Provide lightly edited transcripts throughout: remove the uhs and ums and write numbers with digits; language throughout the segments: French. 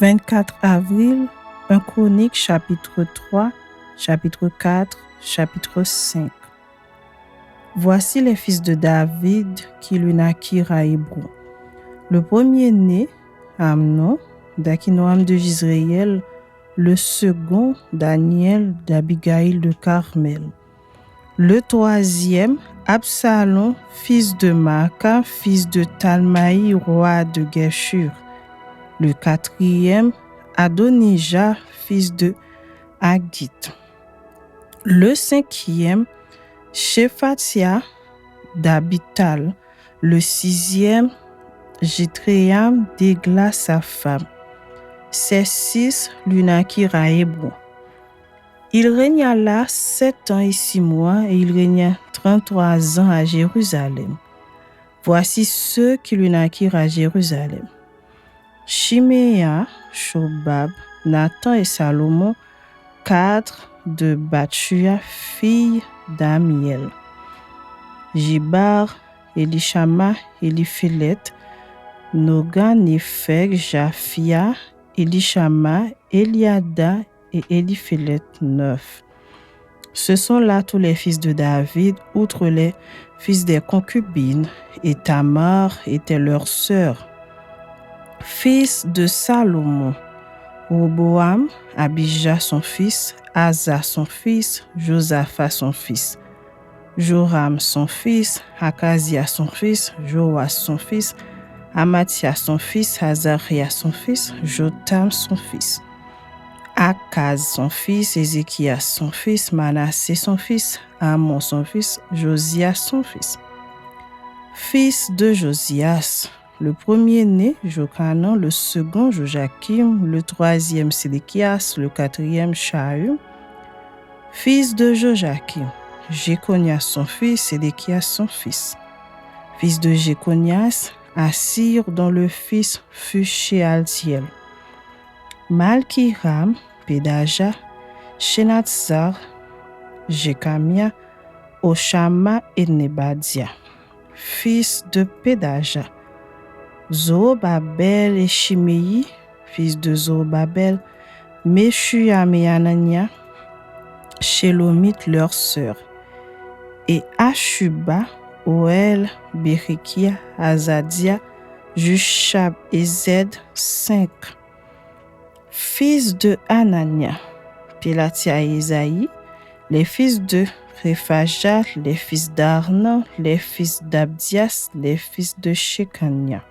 24 avril, 1 Chronique, chapitre 3, chapitre 4, chapitre 5. Voici les fils de David qui lui naquirent à Hébron. Le premier-né, Amnon, d'Akinoam de Jizréel, le second, Daniel, d'Abigaïl de Carmel. Le troisième, Absalom, fils de Maaka, fils de Talmaï, roi de Geshur. Le quatrième, Adonijah, fils de Haggith. Le cinquième, Shephatia d'Abital. Le sixième, Jitréam d'Égla, sa femme. Ces 6 lui naquirent à Hébron. Il régna là 7 ans et 6 mois, et il régna 33 ans à Jérusalem. Voici ceux qui lui naquirent à Jérusalem: Chiméa, Shobab, Nathan et Salomon, 4 de Bathshua, fille d'Amiel. Jibar, Elishama, Eliphélet, Noga, Népheg, Japhia, Elishama, Eliada et Eliphélet, 9. Ce sont là tous les fils de David, outre les fils des concubines, et Tamar était leur sœur. Fils de Salomon: Roboam, Abijah son fils, Asa son fils, Josaphat son fils, Joram son fils, Akazia son fils, Joas son fils, Amathia son fils, Azaria son fils, Jotam son fils, Akaz son fils, Ézéchias son fils, Manassé son fils, Amon son fils, Josias son fils. Fils de Josias: le premier-né, Jochanan, le second, Joachim, le troisième, Sédéchias, le quatrième, Shahum. Fils de Joachim: Jéconias son fils, Sédéchias son fils. Fils de Jéconias: Assir, dont le fils fut Shealtiel. Malkiram, Pédaja, Shenatzar, Jécamia, Oshama et Nebadia. Fils de Pédaja: Zorobabel et Shimei. Fils de Zorobabel: Meshuyam et Anania, Shelomit leur sœur. Et Ashuba, Oel, Berikia, Azadia, Jushab et Zed, 5. Fils de Anania: Pélatia et Isaïe. Les fils de Réphajat, les fils d'Arnan, les fils d'Abdias, les fils de Shekania.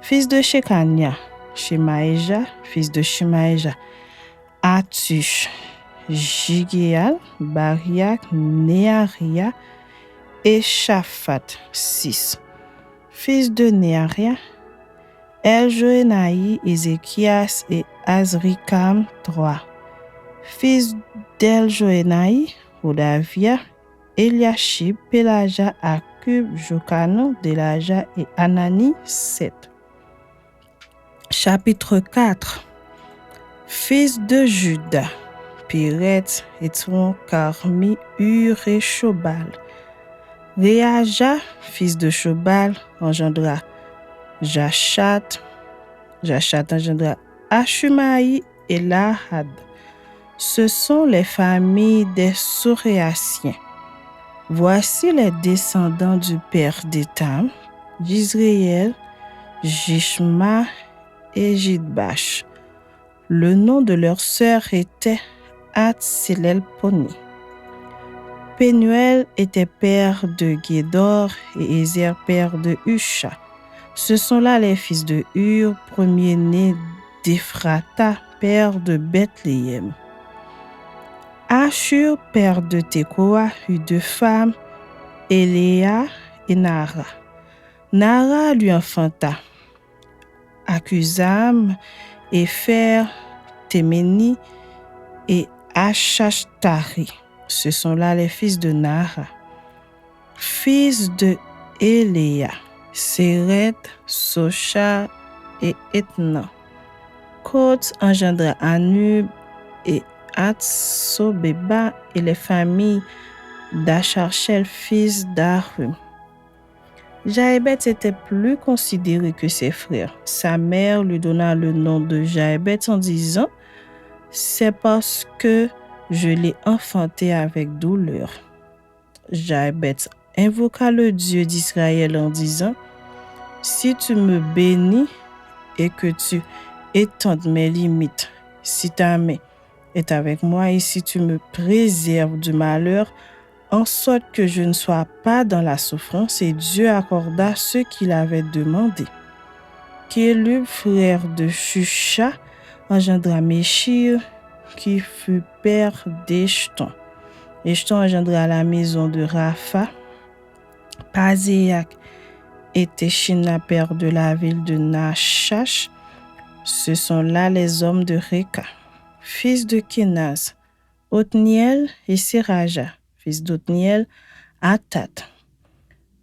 Fils de Shekania: Shemaéja. Fils de Shemaéja: Atush, Jigéal, Bariak, Néaria et Shaphat, 6. Fils de Néaria: Eljoénaï, Ézéchias et Azrikam, 3. Fils d'Eljoénaï: Hodavia, Eliashib, Pélaja, Akub, Jochanan, Délaja et Anani, 7. Chapitre 4. Fils de Juda: Péret, Étron, Carmi, Hur et Shobal. Réaja, fils de Shobal, engendra Jachat. Jachat engendra Ashumaï et Lahad. Ce sont les familles des Soréaciens. Voici les descendants du père d'Étam: Jizréel, Jishma et Jidbash. Le nom de leur sœur était Hatzelelponi. Pénuel était père de Guédor et Ézer père de Husha. Ce sont là les fils de Hur, premier-né d'Ephrata, père de Bethléem. Ashur, père de Tekoa, eut 2 femmes, Eléa et Nara. Nara lui enfanta Akuzam, Épher, Téméni et Achashtari. Ce sont là les fils de Nara. Fils de Eléa: Séret, Socha et Etna. Côte engendra Anub et Atsobeba et les familles d'Acharchel, fils d'Arum. Jaébet était plus considéré que ses frères. Sa mère lui donna le nom de Jaébet en disant « C'est parce que je l'ai enfanté avec douleur ». Jaébet invoqua le Dieu d'Israël en disant « Si tu me bénis et que tu étendes mes limites, si ta main est avec moi et si tu me préserves du malheur, en sorte que je ne sois pas dans la souffrance. » Et Dieu accorda ce qu'il avait demandé. Kélub, frère de Shusha, engendra Méchir, qui fut père d'Eshton. Eshton engendra la maison de Rapha. Pazéac était Shina, père de la ville de Nachash. Ce sont là les hommes de Réka. Fils de Kénaz, Othniel et Séraja. Fils d'Othniel, Atat.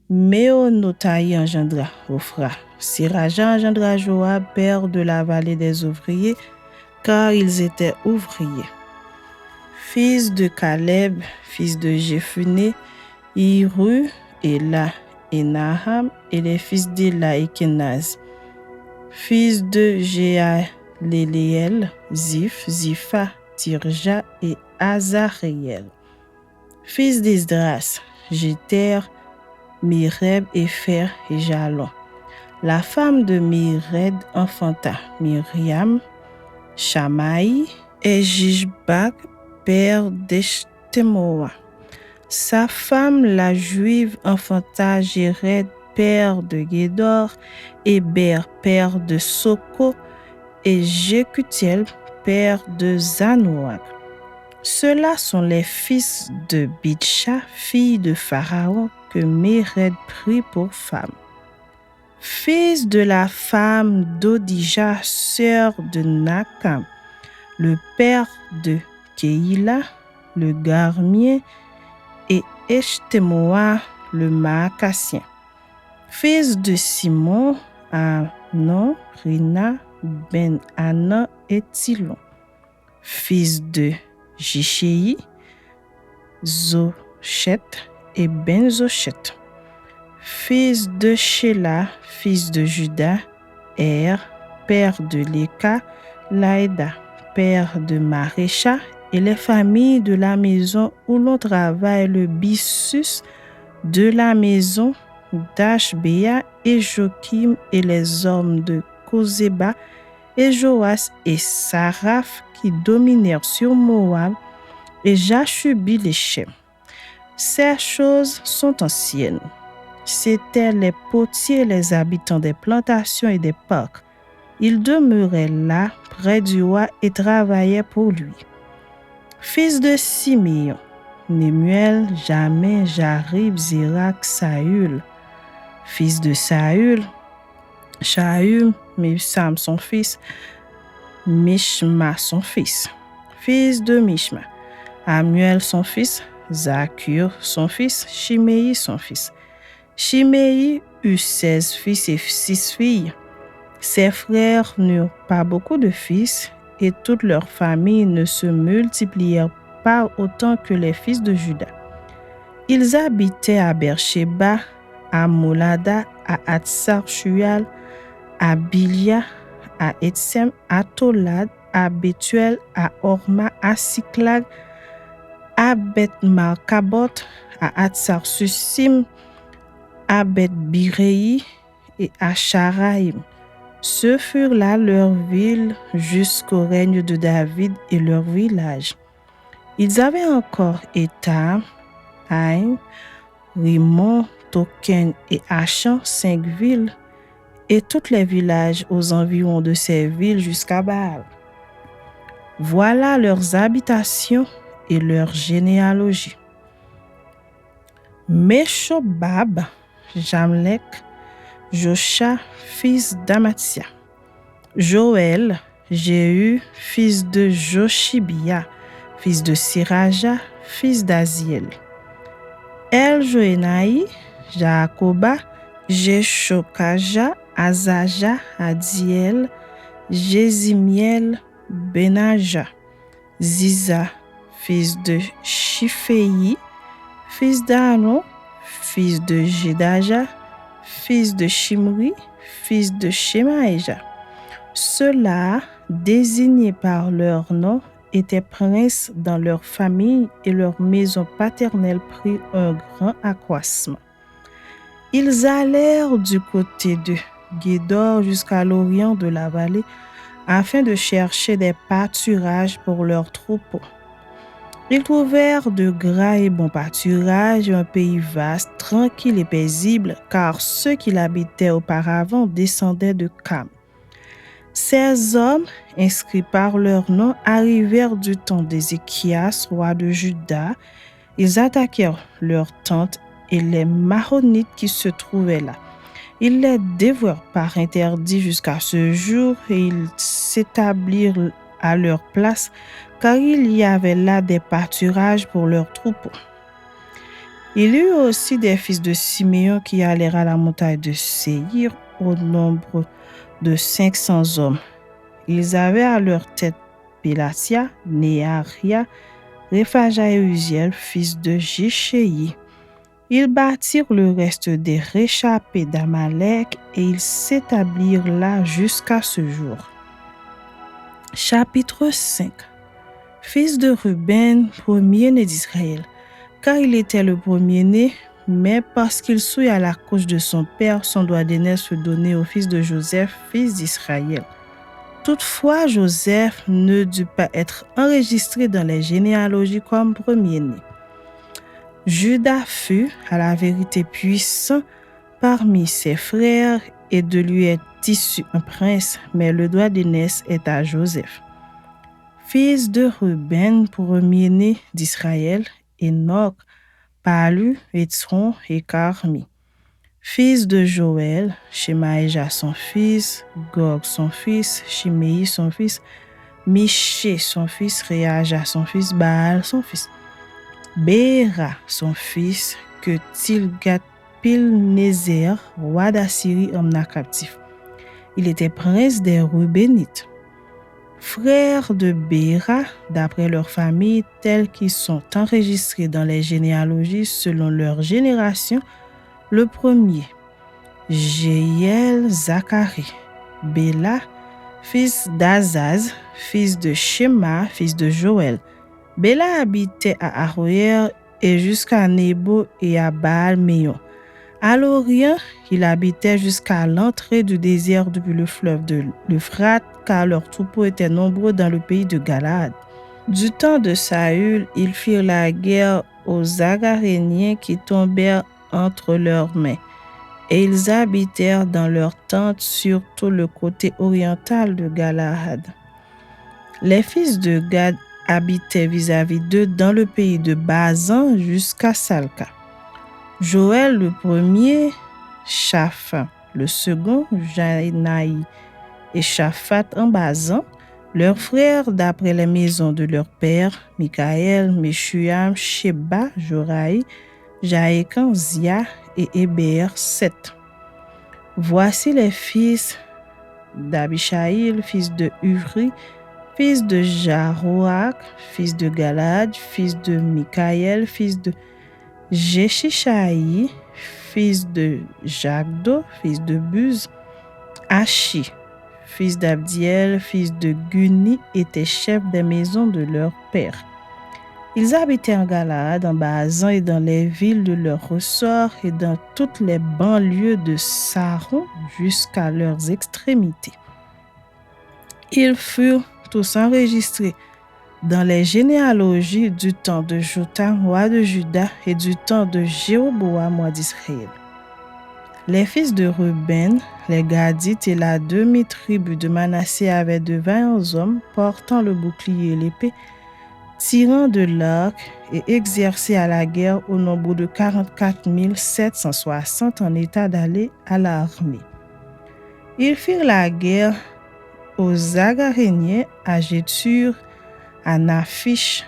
Méonotaï engendra Ophra. Séraja engendra Joab, père de la vallée des ouvriers, car ils étaient ouvriers. Fils de Caleb, fils de Jéphuné, Iru, Éla et Naham, et les fils d'Éla et Kénaz. Fils de Jéaléléel, Ziph, Zipha, Tirja et Azariel. Fils d'Esdras, Jéter, Mireb, Épher et Jalon. La femme de Mired enfanta Myriam, Shamaï et Jishbak, père d'Eshtemoa. Sa femme, la Juive, enfanta Jéred, père de Gédor, Héber, père de Soko, et Jécutiel, père de Zanoak. Ceux-là sont les fils de Bitcha, fille de Pharaon, que Méred prit pour femme. Fils de la femme d'Odija, sœur de Nakam, le père de Keïla, le Garmien, et Eshtemoa, le Maacassien. Fils de Simon, Anon, Rina, Ben Anan et Tilon. Fils de Jichéi, Zochet et Ben Zochet. Fils de Shéla, fils de Juda, père de Léka, Laïda, père de Marécha, et les familles de la maison où l'on travaille, le Bissus de la maison d'Ashbéa et Joachim, et les hommes de Kozéba et Joas et Saraph qui dominèrent sur Moab, et Jashubi les Shem. Ces choses sont anciennes. C'étaient les potiers et les habitants des plantations et des parcs. Ils demeuraient là, près du roi, et travaillaient pour lui. Fils de Siméon, Nemuel, Jamin, Jarib, Zérak, Saül. Fils de Saül, Shaül, Mibsam son fils, Mishma son fils. Fils de Mishma, Amuel son fils, Zakur son fils, Chiméi son fils. Chiméi eut 16 fils et 6 filles. Ses frères n'eurent pas beaucoup de fils, et toutes leurs familles ne se multiplièrent pas autant que les fils de Juda. Ils habitaient à Beersheba, à Molada, à Hatsar-Shual, à Bilia, à Etsem, à Tolad, à Bethuel, à Orma, à Siklag, à Beth-Markabot, à Hatsar-Susim, à Beth-Biréi et à Sharaïm. Ce furent là leurs villes jusqu'au règne de David et leurs villages. Ils avaient encore Étam, Haïm, Rimon, Token et Achan, 5 villes, et tous les villages aux environs de ces villes jusqu'à Baal. Voilà leurs habitations et leur généalogie. Meshobab, Jamlek, Josha, fils d'Amatia. Joël, Jéhu, fils de Joshibia, fils de Siraja, fils d'Aziel. El-Joénaï, Jacoba, Jeshokaja, Azaja, Adiel, Jézimiel, Benaja. Ziza, fils de Shiféi, fils d'Aaron, fils de Jedaja, fils de Shimri, fils de Shemaïja. Ceux-là, désignés par leur nom, étaient princes dans leur famille et leur maison paternelle prit un grand accroissement. Ils allèrent du côté de Guédor jusqu'à l'orient de la vallée afin de chercher des pâturages pour leurs troupeaux. Ils trouvèrent de gras et bons pâturages, un pays vaste, tranquille et paisible, car ceux qui l'habitaient auparavant descendaient de Cam. Ces hommes, inscrits par leur nom, arrivèrent du temps d'Ézéchias, roi de Juda. Ils attaquèrent leurs tentes et les Maronites qui se trouvaient là. Ils les dévorèrent par interdit jusqu'à ce jour et ils s'établirent à leur place, car il y avait là des pâturages pour leurs troupeaux. Il y eut aussi des fils de Siméon qui allèrent à la montagne de Séhir au nombre de 500 hommes. Ils avaient à leur tête Pélatia, Néaria, Réphaja et Uziel, fils de Jishéi. Ils bâtirent le reste des réchappés d'Amalek et ils s'établirent là jusqu'à ce jour. Chapitre 5. Fils de Ruben, premier-né d'Israël. Car il était le premier-né, mais parce qu'il souillait à la couche de son père, son droit d'aînesse fut donné au fils de Joseph, fils d'Israël. Toutefois, Joseph ne dut pas être enregistré dans les généalogies comme premier-né. Judas fut, à la vérité, puissant parmi ses frères et de lui est issu un prince, mais le droit d'aînesse est à Joseph. Fils de Ruben, premier-né d'Israël, Enoch, Palu, Étron et Carmi. Fils de Joël, Shemaïja son fils, Gog son fils, Shimei son fils, Miché son fils, Réaja son fils, Baal son fils. Béra son fils, que Tilgat-Pilnézer, roi d'Assyrie, emmena captif. Il était prince des Rubénites. Frères de Béra, d'après leur famille, tels qu'ils sont enregistrés dans les généalogies selon leur génération, le premier, Jéhiel Zacharie, Béla, fils d'Azaz, fils de Shema, fils de Joël. Béla habitait à Aroër et jusqu'à Nebo et à Baal-Méon. À l'Orient, il habitait jusqu'à l'entrée du désert depuis le fleuve de l'Euphrate, car leurs troupeaux étaient nombreux dans le pays de Galaad. Du temps de Saül, ils firent la guerre aux Agaréniens qui tombèrent entre leurs mains, et ils habitèrent dans leurs tentes sur tout le côté oriental de Galaad. Les fils de Gad habitaient vis-à-vis d'eux dans le pays de Bazan jusqu'à Salca. Joël le premier, Shaphan le second, Jainaï et Shaphat en Bazan, leurs frères d'après les maisons de leur père, Mikaël, Meshuam, Sheba, Joraï, Jaékan, Zia et Héber, 7. Voici les fils d'Abishaïl, fils de Uvri, fils de Jaroach, fils de Galad, fils de Mikaël, fils de Jeshishaï, fils de Jagdo, fils de Buz. Achi, fils d'Abdiel, fils de Guni, étaient chefs des maisons de leur père. Ils habitaient en Galaad, en Bazan et dans les villes de leur ressort et dans toutes les banlieues de Saron jusqu'à leurs extrémités. Ils furent tous enregistrés dans les généalogies du temps de Jotham, roi de Juda, et du temps de Jéroboam, roi d'Israël. Les fils de Ruben, les Gadites et la demi-tribu de Manassé avaient de 20 hommes portant le bouclier et l'épée, tirant de l'arc et exercés à la guerre au nombre de 44 760 en état d'aller à l'armée. Ils firent la guerre aux Agaréniens à Gétur, à Naphish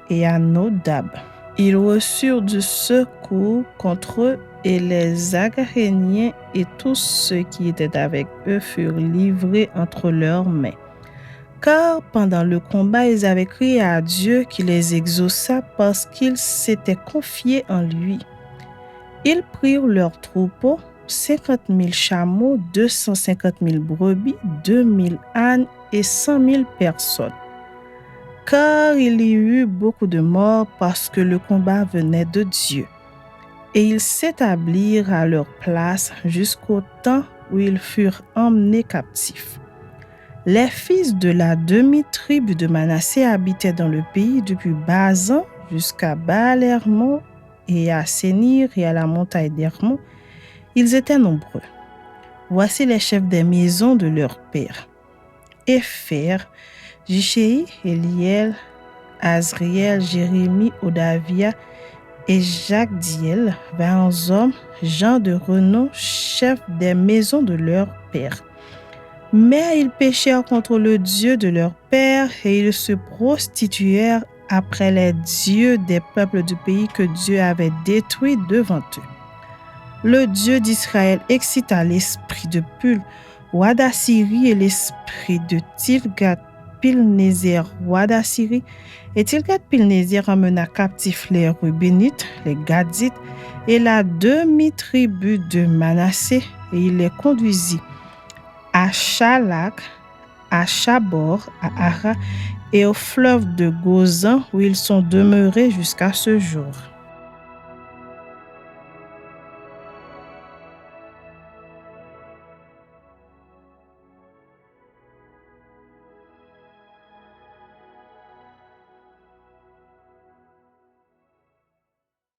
et à Nodab. Ils reçurent du secours contre eux et les Agaréniens et tous ceux qui étaient avec eux furent livrés entre leurs mains. Car pendant le combat, ils avaient crié à Dieu qui les exauça parce qu'ils s'étaient confiés en lui. Ils prirent leurs troupeaux, 50 000 chameaux, 250 000 brebis, 2 000 ânes et 100 000 personnes. Car il y eut beaucoup de morts parce que le combat venait de Dieu. Et ils s'établirent à leur place jusqu'au temps où ils furent emmenés captifs. Les fils de la demi-tribu de Manassé habitaient dans le pays depuis Bazan jusqu'à Baal-Hermon et à Sénir et à la montagne d'Hermon. Ils étaient nombreux. Voici les chefs des maisons de leurs pères. Épher, Jichéi, Eliel, Azriel, Jérémie, Odavia et Jacdiel, 20 hommes, gens de renom, chefs des maisons de leurs pères. Mais ils péchèrent contre le Dieu de leur père et ils se prostituèrent après les dieux des peuples du pays que Dieu avait détruit devant eux. Le Dieu d'Israël excita l'esprit de Pul, roi d'Assyrie, et l'esprit de Tilgat-Pilnéser, roi d'Assyrie. Et Tilgat-Pilnéser emmena captifs les Rubénites, les Gadites et la demi-tribu de Manassé, et il les conduisit à Chalak, à Chabor, à Ara et au fleuve de Gozan où ils sont demeurés jusqu'à ce jour.